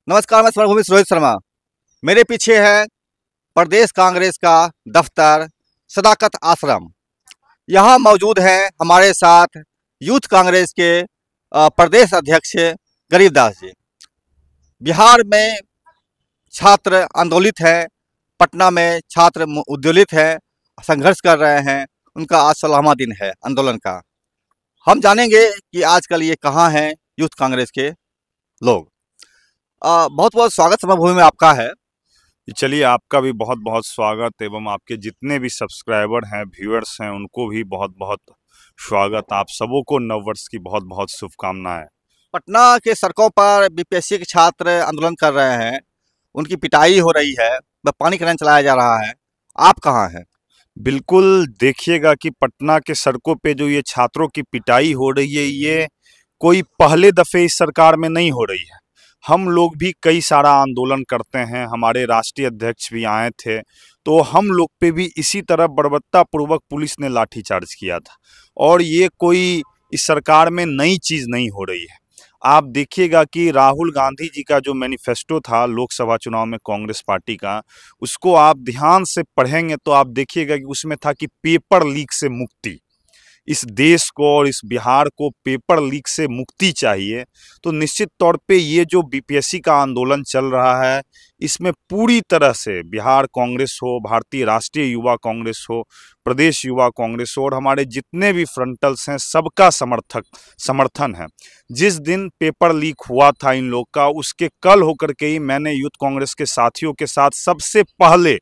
नमस्कार, मैं स्वर्ण रोहित शर्मा। मेरे पीछे है प्रदेश कांग्रेस का दफ्तर सदाकत आश्रम। यहाँ मौजूद हैं हमारे साथ यूथ कांग्रेस के प्रदेश अध्यक्ष गरीबदास जी। बिहार में छात्र आंदोलित है, पटना में छात्र उद्वेलित है, संघर्ष कर रहे हैं। उनका आज 16वां दिन है आंदोलन का। हम जानेंगे कि आजकल ये कहाँ हैं यूथ कांग्रेस के लोग। बहुत बहुत स्वागत समभूमि में आपका है। चलिए, आपका भी बहुत बहुत स्वागत एवं आपके जितने भी सब्सक्राइबर हैं, व्यूअर्स हैं, उनको भी बहुत बहुत स्वागत। आप सबों को नववर्ष की बहुत बहुत शुभकामनाएं। पटना के सड़कों पर बीपीएससी के छात्र आंदोलन कर रहे हैं, उनकी पिटाई हो रही है, पानी का रैन चलाया जा रहा है। आप कहाँ हैं? बिल्कुल देखिएगा कि पटना के सड़कों पे जो ये छात्रों की पिटाई हो रही है, ये कोई पहले दफे इस सरकार में नहीं हो रही है। हम लोग भी कई सारा आंदोलन करते हैं, हमारे राष्ट्रीय अध्यक्ष भी आए थे, तो हम लोग पे भी इसी तरह बर्बरतापूर्वक पुलिस ने लाठीचार्ज किया था। और ये कोई इस सरकार में नई चीज़ नहीं हो रही है। आप देखिएगा कि राहुल गांधी जी का जो मैनिफेस्टो था लोकसभा चुनाव में कांग्रेस पार्टी का, उसको आप ध्यान से पढ़ेंगे तो आप देखिएगा कि उसमें था कि पेपर लीक से मुक्ति। इस देश को और इस बिहार को पेपर लीक से मुक्ति चाहिए। तो निश्चित तौर पे ये जो बीपीएससी का आंदोलन चल रहा है, इसमें पूरी तरह से बिहार कांग्रेस हो, भारतीय राष्ट्रीय युवा कांग्रेस हो, प्रदेश युवा कांग्रेस हो और हमारे जितने भी फ्रंटल्स हैं, सबका समर्थन है। जिस दिन पेपर लीक हुआ था इन लोग का, उसके कल होकर के ही मैंने यूथ कांग्रेस के साथियों के साथ सबसे पहले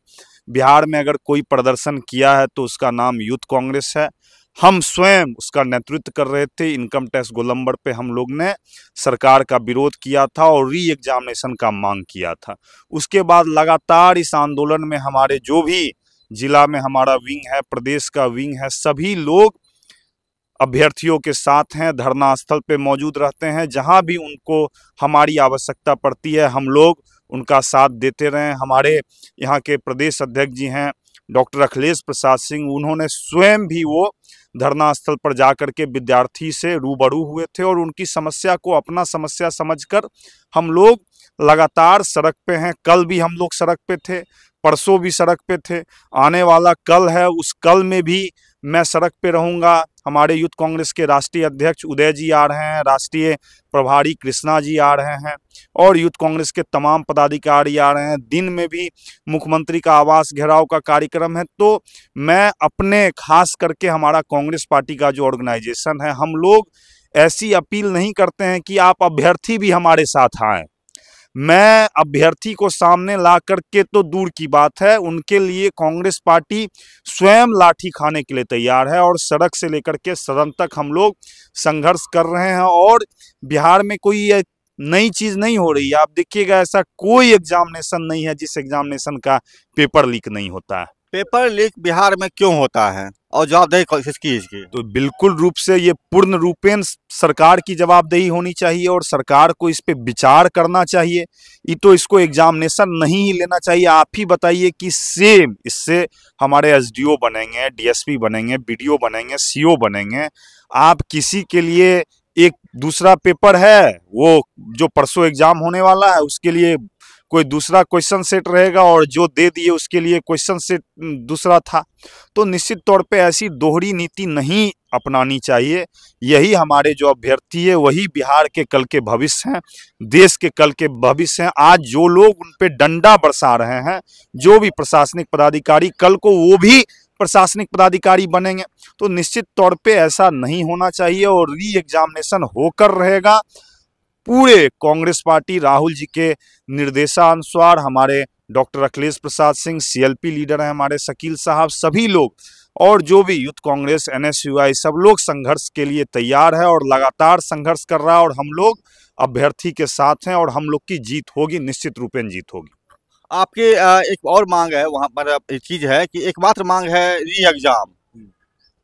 बिहार में अगर कोई प्रदर्शन किया है तो उसका नाम यूथ कांग्रेस है। हम स्वयं उसका नेतृत्व कर रहे थे। इनकम टैक्स गोलंबर पे हम लोग ने सरकार का विरोध किया था और री एग्जामिनेशन का मांग किया था। उसके बाद लगातार इस आंदोलन में हमारे जो भी जिला में हमारा विंग है, प्रदेश का विंग है, सभी लोग अभ्यर्थियों के साथ हैं, धरना स्थल पे मौजूद रहते हैं। जहां भी उनको हमारी आवश्यकता पड़ती है, हम लोग उनका साथ देते रहे। हमारे यहाँ के प्रदेश अध्यक्ष जी हैं डॉक्टर अखिलेश प्रसाद सिंह, उन्होंने स्वयं भी वो धरना स्थल पर जाकर के विद्यार्थी से रूबरू हुए थे और उनकी समस्या को अपना समस्या समझकर हम लोग लगातार सड़क पे हैं। कल भी हम लोग सड़क पे थे, परसों भी सड़क पे थे, आने वाला कल है, उस कल में भी मैं सड़क पे रहूंगा। हमारे यूथ कांग्रेस के राष्ट्रीय अध्यक्ष उदय जी आ रहे हैं, राष्ट्रीय प्रभारी कृष्णा जी आ रहे हैं और यूथ कांग्रेस के तमाम पदाधिकारी आ रहे हैं। दिन में भी मुख्यमंत्री का आवास घेराव का कार्यक्रम है। तो मैं अपने खास करके हमारा कांग्रेस पार्टी का जो ऑर्गेनाइजेशन है, हम लोग ऐसी अपील नहीं करते हैं कि आप अभ्यर्थी भी हमारे साथ आएँ। मैं अभ्यर्थी को सामने ला करके तो दूर की बात है, उनके लिए कांग्रेस पार्टी स्वयं लाठी खाने के लिए तैयार है और सड़क से लेकर के सदन तक हम लोग संघर्ष कर रहे हैं। और बिहार में कोई ये नई चीज नहीं हो रही है। आप देखिएगा, ऐसा कोई एग्जामिनेशन नहीं है जिस एग्जामिनेशन का पेपर लीक नहीं होता है। पेपर लीक बिहार में क्यों होता है और जवाबदेही किसकी इसकी? तो बिल्कुल रूप से ये पूर्ण रूपेण सरकार की जवाबदेही होनी चाहिए और सरकार को इस पे विचार करना चाहिए। ये तो इसको एग्जामिनेशन नहीं ही लेना चाहिए। आप ही बताइए कि सेम इससे हमारे एसडीओ बनेंगे, डीएसपी बनेंगे, बीडीओ बनेंगे, सीओ बनेंगे। आप किसी के लिए एक दूसरा पेपर है, वो जो परसों एग्जाम होने वाला है उसके लिए कोई दूसरा क्वेश्चन सेट रहेगा और जो दे दिए उसके लिए क्वेश्चन सेट दूसरा था। तो निश्चित तौर पे ऐसी दोहरी नीति नहीं अपनानी चाहिए। यही हमारे जो अभ्यर्थी है वही बिहार के कल के भविष्य हैं, देश के कल के भविष्य हैं। आज जो लोग उन पे डंडा बरसा रहे हैं, जो भी प्रशासनिक पदाधिकारी, कल को वो भी प्रशासनिक पदाधिकारी बनेंगे। तो निश्चित तौर पे ऐसा नहीं होना चाहिए और री एग्जामिनेशन होकर रहेगा। पूरे कांग्रेस पार्टी राहुल जी के निर्देशानुसार, हमारे doctor Akhilesh Prasad Singh CLP leader हैं, हमारे शकील साहब, सभी लोग और जो भी यूथ कांग्रेस एनएसयूआई, सब लोग संघर्ष के लिए तैयार है और लगातार संघर्ष कर रहा है और हम लोग अभ्यर्थी के साथ हैं और हम लोग की जीत होगी, निश्चित रूपेण जीत होगी। आपकी एक और मांग है वहाँ पर, एक चीज है कि एकमात्र मांग है री एग्जाम।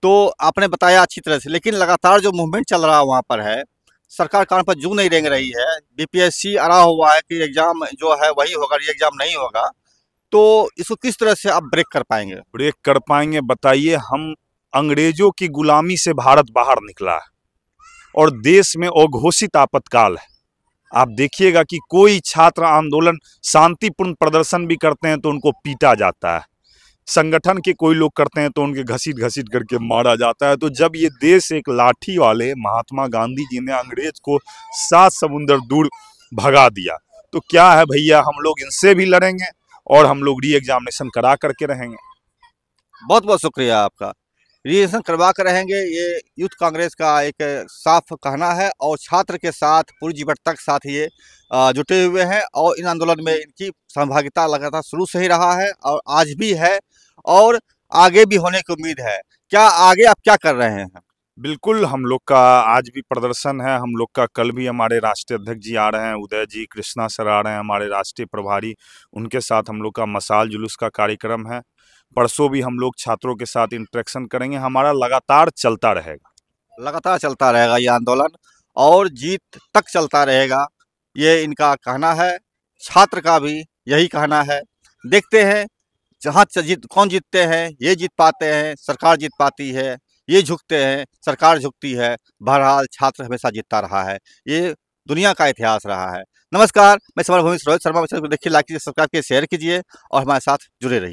तो आपने बताया अच्छी तरह से, लेकिन लगातार जो मूवमेंट चल रहा है वहाँ पर है, सरकार कान पर जू नहीं रेंग रही है। बीपीएससी अड़ा हुआ है कि एग्जाम जो है वही होगा, री एग्जाम नहीं होगा। तो इसको किस तरह से आप ब्रेक कर पाएंगे? ब्रेक कर पाएंगे बताइए। हम अंग्रेजों की गुलामी से भारत बाहर निकला है और देश में अघोषित आपातकाल है। आप देखिएगा कि कोई छात्र आंदोलन शांतिपूर्ण प्रदर्शन भी करते हैं तो उनको पीटा जाता है, संगठन के कोई लोग करते हैं तो उनके घसीट घसीट करके मारा जाता है। तो जब ये देश एक लाठी वाले महात्मा गांधी जी ने अंग्रेज को 7 समुंदर दूर भगा दिया, तो क्या है भैया, हम लोग इनसे भी लड़ेंगे और हम लोग री एग्जामिनेशन करा करके रहेंगे। बहुत बहुत शुक्रिया आपका। रिएक्शन करवा कर रहेंगे, ये यूथ कांग्रेस का एक साफ कहना है और छात्र के साथ पूरी जीवन तक साथ ये जुटे हुए हैं और इन आंदोलन में इनकी सहभागिता लगातार शुरू से ही रहा है और आज भी है और आगे भी होने की उम्मीद है। क्या आगे आप क्या कर रहे हैं? बिल्कुल, हम लोग का आज भी प्रदर्शन है। हम लोग का कल भी हमारे राष्ट्रीय अध्यक्ष जी आ रहे हैं, उदय जी, कृष्णा सर आ रहे हैं, हमारे राष्ट्रीय प्रभारी, उनके साथ हम लोग का मशाल जुलूस का कार्यक्रम है। परसों भी हम लोग छात्रों के साथ इंटरेक्शन करेंगे। हमारा लगातार चलता रहेगा, लगातार चलता रहेगा ये आंदोलन और जीत तक चलता रहेगा, ये इनका कहना है। छात्र का भी यही कहना है। देखते हैं जहाँ कौन जीतते हैं, ये जीत पाते हैं, सरकार जीत पाती है, ये झुकते हैं, सरकार झुकती है। बहरहाल छात्र हमेशा जीतता रहा है, ये दुनिया का इतिहास रहा है। नमस्कार, मैं समर भूमि रोहित शर्मा। देखिए, लाइक कीजिए, सब्सक्राइब कीजिए, शेयर कीजिए और हमारे साथ जुड़े रहिए।